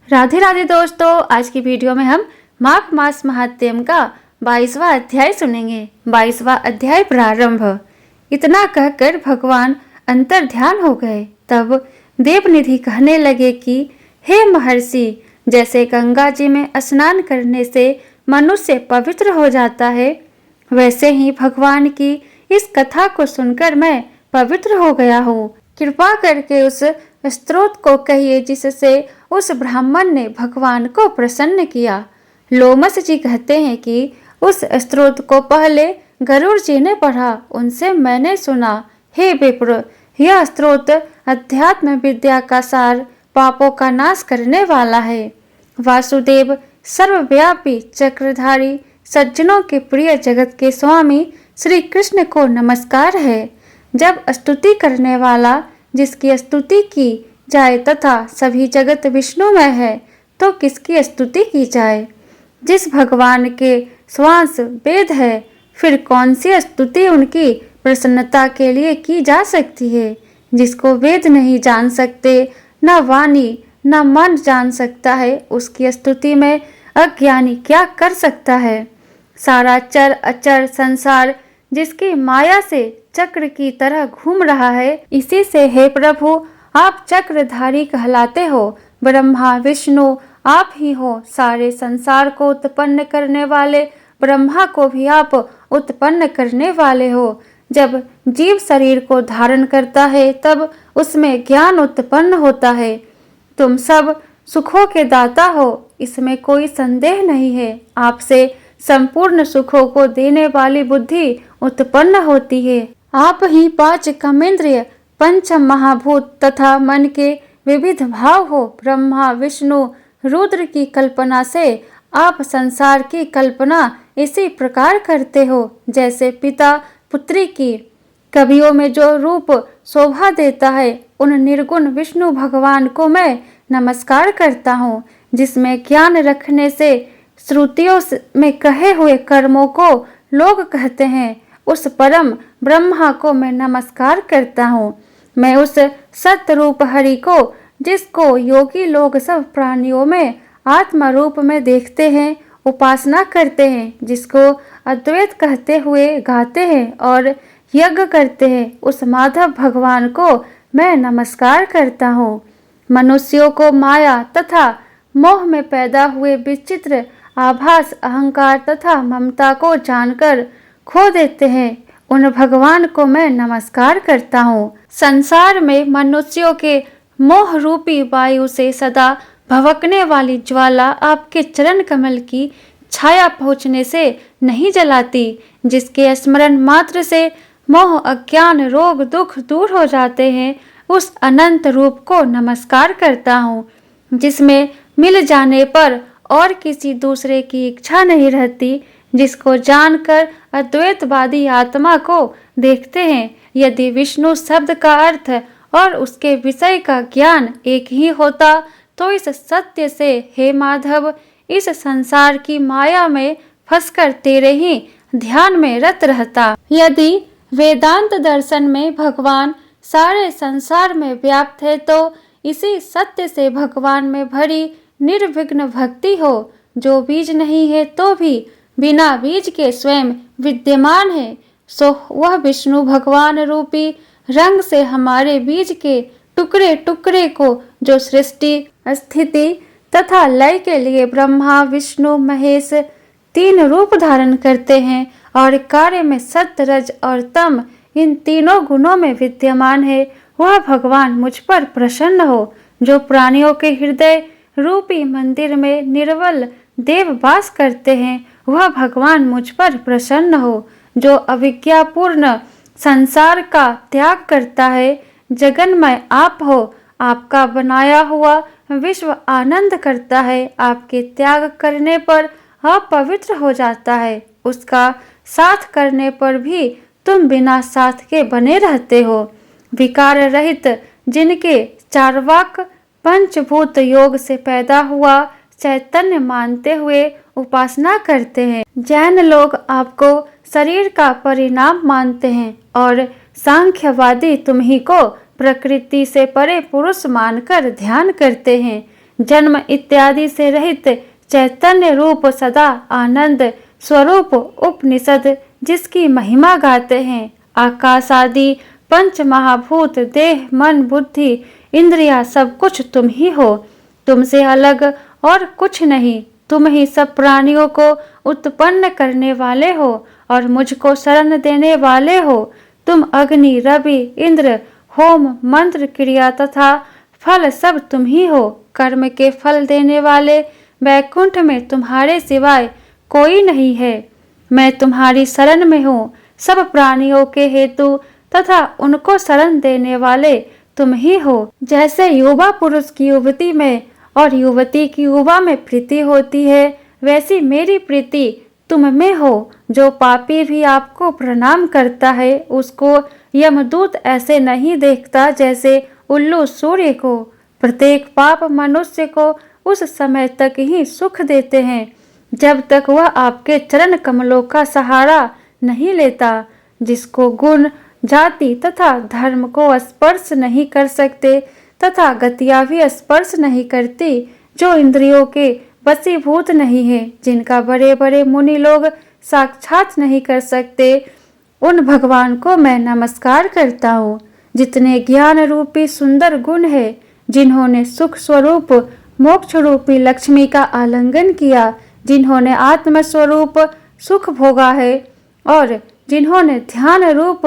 राधे राधे दोस्तों, आज की वीडियो में हम माघ मास महात्म्य का 22वां अध्याय सुनेंगे। 22वां अध्याय प्रारंभ। इतना कहकर भगवान अंतर ध्यान हो गए। तब देवनिधि कहने लगे कि हे महर्षि, जैसे गंगा जी में स्नान करने से मनुष्य पवित्र हो जाता है, वैसे ही भगवान की इस कथा को सुनकर मैं पवित्र हो गया हूँ। कृपा करके उस स्तोत्र को कहिए जिससे उस ब्राह्मण ने भगवान को प्रसन्न किया। लोमस जी कहते हैं कि उस स्तोत्र को पहले गरुड़ जी ने पढ़ा, उनसे मैंने सुना। हे विप्र, यह स्तोत्र अध्यात्म विद्या का सार, पापों का नाश करने वाला है। वासुदेव सर्वव्यापी चक्रधारी सज्जनों के प्रिय जगत के स्वामी श्री कृष्ण को नमस्कार है। जब स्तुति करने वाला जिसकी स्तुति की जाए तथा सभी जगत विष्णुमय है, तो किसकी स्तुति की जाए। जिस भगवान के श्वास वेद है, फिर कौन सी स्तुति उनकी प्रसन्नता के लिए की जा सकती है। जिसको वेद नहीं जान सकते, न वाणी न मन जान सकता है, उसकी स्तुति में अज्ञानी क्या कर सकता है। सारा चर अचर संसार जिसकी माया से चक्र की तरह घूम रहा है, इसी से हे प्रभु आप चक्रधारी कहलाते हो। ब्रह्मा विष्णु आप ही हो। सारे संसार को उत्पन्न करने वाले ब्रह्मा को भी आप उत्पन्न करने वाले हो। जब जीव शरीर को धारण करता है, तब उसमें ज्ञान उत्पन्न होता है। तुम सब सुखों के दाता हो, इसमें कोई संदेह नहीं है। आपसे संपूर्ण सुखों को देने वाली बुद्धि उत्पन्न होती है। आप ही पांच कर्मेंद्रिय, पंच महाभूत तथा मन के विविध भाव हो। ब्रह्मा विष्णु रुद्र की कल्पना से आप संसार की कल्पना इसी प्रकार करते हो, जैसे पिता पुत्री की। कवियों में जो रूप शोभा देता है, उन निर्गुण विष्णु भगवान को मैं नमस्कार करता हूँ। जिसमें ज्ञान रखने से श्रुतियों में कहे हुए कर्मों को लोग कहते हैं, उस परम ब्रह्मा को मैं नमस्कार करता हूँ। मैं उस सत्य रूप हरि को, जिसको योगी लोग सब प्राणियों में आत्मा रूप में देखते हैं, उपासना करते हैं, जिसको अद्वैत कहते हुए गाते हैं और यज्ञ करते हैं, उस माधव भगवान को मैं नमस्कार करता हूँ। मनुष्यों को माया तथा मोह में पैदा हुए विचित्र आभास अहंकार तथा ममता को जानकर खो देते हैं, उन भगवान को मैं नमस्कार करता हूँ। संसार में मनुष्यों के मोह रूपी वायु से सदा भवकने वाली ज्वाला आपके चरण कमल की छाया पहुँचने से नहीं जलाती। जिसके स्मरण मात्र से मोह अज्ञान रोग दुख दूर हो जाते हैं, उस अनंत रूप को नमस्कार करता हूँ। जिसमें मिल जाने पर और किसी दूसरे की इच्छा नहीं रहती, जिसको जानकर अद्वैतवादी आत्मा को देखते हैं। यदि विष्णु शब्द का अर्थ और उसके विषय का ज्ञान एक ही होता, तो इस सत्य से हे माधव, इस संसार की माया में फंसकर तेरे ही ध्यान में रत रहता। यदि वेदांत दर्शन में भगवान सारे संसार में व्याप्त है, तो इसी सत्य से भगवान में भरी निर्विघ्न भक्ति हो। जो बीज नहीं है तो भी बिना बीज के स्वयं विद्यमान है, सो वह विष्णु भगवान रूपी रंग से हमारे बीज के टुकड़े टुकड़े को, जो सृष्टि स्थिति तथा लय के लिए ब्रह्मा विष्णु महेश तीन रूप धारण करते हैं और कार्य में सत्य रज और तम इन तीनों गुणों में विद्यमान है, वह भगवान मुझ पर प्रसन्न हो। जो प्राणियों के हृदय रूपी मंदिर में निर्बल देव वास करते हैं, वह भगवान मुझ पर प्रसन्न हो। जो अविद्यापूर्ण संसार का त्याग करता है, जगन्मय आप हो। आपका बनाया हुआ विश्व आनंद करता है, आपके त्याग करने पर अपवित्र हो जाता है। उसका साथ करने पर भी तुम बिना साथ के बने रहते हो। विकार रहित जिनके चार्वाक पंचभूत योग से पैदा हुआ चैतन्य मानते हुए उपासना करते हैं। जैन लोग आपको शरीर का परिणाम मानते हैं और सांख्यवादी तुम्ही को प्रकृति से परे पुरुष मानकर ध्यान करते हैं। जन्म इत्यादि से रहित चैतन्य रूप सदा आनंद स्वरूप उपनिषद जिसकी महिमा गाते हैं। आकाश आदि पंच महाभूत देह मन बुद्धि इंद्रिया सब कुछ तुम ही हो, तुमसे अलग और कुछ नहीं। तुम ही सब प्राणियों को उत्पन्न करने वाले हो और मुझको शरण देने वाले हो। तुम अग्नि रवि इंद्र होम मंत्र क्रिया तथा फल सब तुम ही हो। कर्म के फल देने वाले वैकुंठ में तुम्हारे सिवाय कोई नहीं है। मैं तुम्हारी शरण में हूँ। सब प्राणियों के हेतु तथा उनको शरण देने वाले तुम ही हो। जैसे युवा पुरुष की युवती में और युवती की युवा में प्रीति होती है, वैसी मेरी प्रीति तुम में हो। जो पापी भी आपको प्रणाम करता है उसको यमदूत ऐसे नहीं देखता जैसे उल्लू सूर्य को। प्रत्येक पाप मनुष्य को उस समय तक ही सुख देते हैं जब तक वह आपके चरण कमलों का सहारा नहीं लेता। जिसको गुण जाति तथा धर्म को स्पर्श नहीं कर सकते तथा गतियां भी स्पर्श नहीं करती, जो इंद्रियों के वशीभूत नहीं है, जिनका बड़े बड़े मुनि लोग साक्षात नहीं कर सकते, उन भगवान को मैं नमस्कार करता हूँ। जितने ज्ञान रूपी सुंदर गुण है, जिन्होंने सुख स्वरूप मोक्ष रूपी लक्ष्मी का आलिंगन किया, जिन्होंने आत्म स्वरूप सुख भोगा है और जिन्होंने ध्यान रूप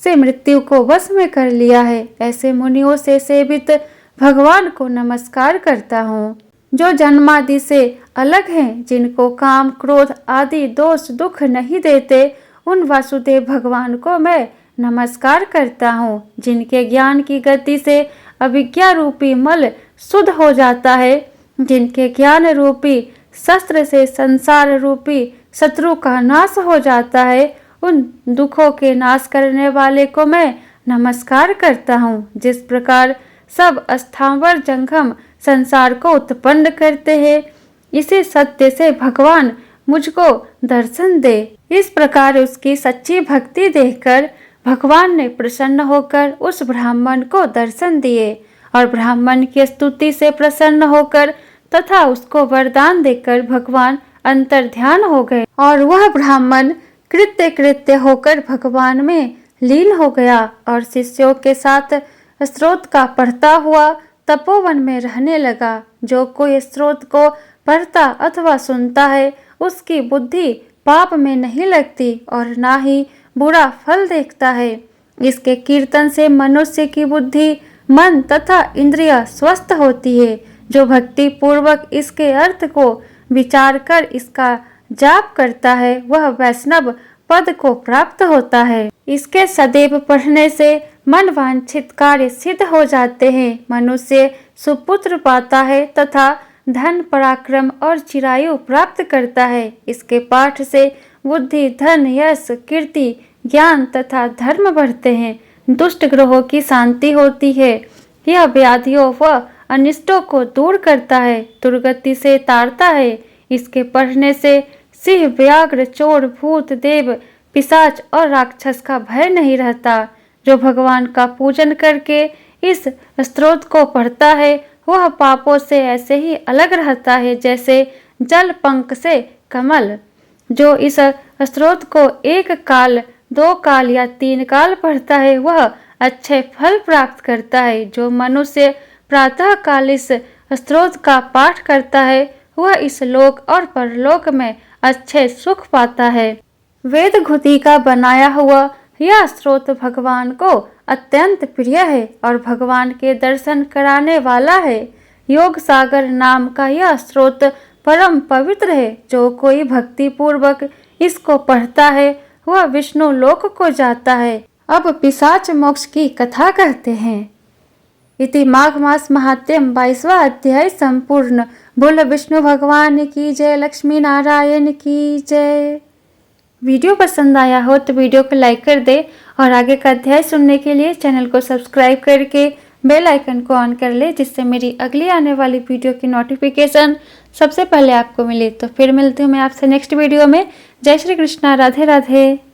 से मृत्यु को वश में कर लिया है, ऐसे मुनियों से सेवित भगवान को नमस्कार करता हूँ। जो जन्मादि से अलग हैं, जिनको काम क्रोध आदि दोष दुख नहीं देते, उन वासुदेव भगवान को मैं नमस्कार करता हूँ। जिनके ज्ञान की गति से अविज्ञा रूपी मल शुद्ध हो जाता है, जिनके ज्ञान रूपी शस्त्र से संसार रूपी शत्रु का नाश हो जाता है, उन दुखों के नाश करने वाले को मैं नमस्कार करता हूँ। जिस प्रकार सब स्थावर जंगम संसार को उत्पन्न करते हैं, इसी सत्य से भगवान मुझको दर्शन दे। इस प्रकार उसकी सच्ची भक्ति देखकर भगवान ने प्रसन्न होकर उस ब्राह्मण को दर्शन दिए और ब्राह्मण की स्तुति से प्रसन्न होकर तथा उसको वरदान देकर भगवान अंतर ध्यान हो गए और वह ब्राह्मण कृत्य कृत्य होकर भगवान में लीन हो गया और शिष्यों के साथ स्रोत का पढ़ता हुआ तपोवन में रहने लगा। जो कोई स्रोत को पढ़ता अथवा सुनता है, उसकी बुद्धि पाप में नहीं लगती और ना ही बुरा फल देखता है। इसके कीर्तन से मनुष्य की बुद्धि मन तथा इंद्रिया स्वस्थ होती है। जो भक्ति पूर्वक इसके अर्थ को विचार कर इसका जाप करता है, वह वैष्णव पद को प्राप्त होता है। इसके सदैव पढ़ने से मन वांछित कार्य सिद्ध हो जाते हैं। मनुष्य सुपुत्र पाता है तथा धन पराक्रम और चिरायु प्राप्त करता है। इसके पाठ से बुद्धि धन यश कीर्ति ज्ञान तथा धर्म बढ़ते हैं। दुष्ट ग्रहों की शांति होती है। यह व्याधियों व अनिष्टों को दूर करता है, दुर्गति से तारता है। इसके पढ़ने से सिंह व्याघ्र चोर भूत देव पिशाच और राक्षस का भय नहीं रहता। जो भगवान का पूजन करके इस स्तोत्र को पढ़ता है, वह पापों से ऐसे ही अलग रहता है जैसे जल पंख से कमल। जो इस स्तोत्र को एक काल दो काल या तीन काल पढ़ता है, वह अच्छे फल प्राप्त करता है। जो मनुष्य प्रातः काल इस स्तोत्र का पाठ करता है, वह इस लोक और परलोक में अच्छे सुख पाता है। वेद घुति का बनाया हुआ यह स्तोत्र भगवान को अत्यंत प्रिय है और भगवान के दर्शन कराने वाला है। योग सागर नाम का यह स्तोत्र परम पवित्र है। जो कोई भक्ति पूर्वक इसको पढ़ता है, वह विष्णु लोक को जाता है। अब पिशाच मोक्ष की कथा कहते हैं। इति माघ मास महात्म्यम 22वां अध्याय संपूर्ण। बोल विष्णु भगवान की जय, लक्ष्मी नारायण की जय। वीडियो पसंद आया हो तो वीडियो को लाइक कर दे और आगे का अध्याय सुनने के लिए चैनल को सब्सक्राइब करके बेल आइकन को ऑन कर ले, जिससे मेरी अगली आने वाली वीडियो की नोटिफिकेशन सबसे पहले आपको मिले। तो फिर मिलती हूँ मैं आपसे नेक्स्ट वीडियो में। जय श्री कृष्णा, राधे राधे।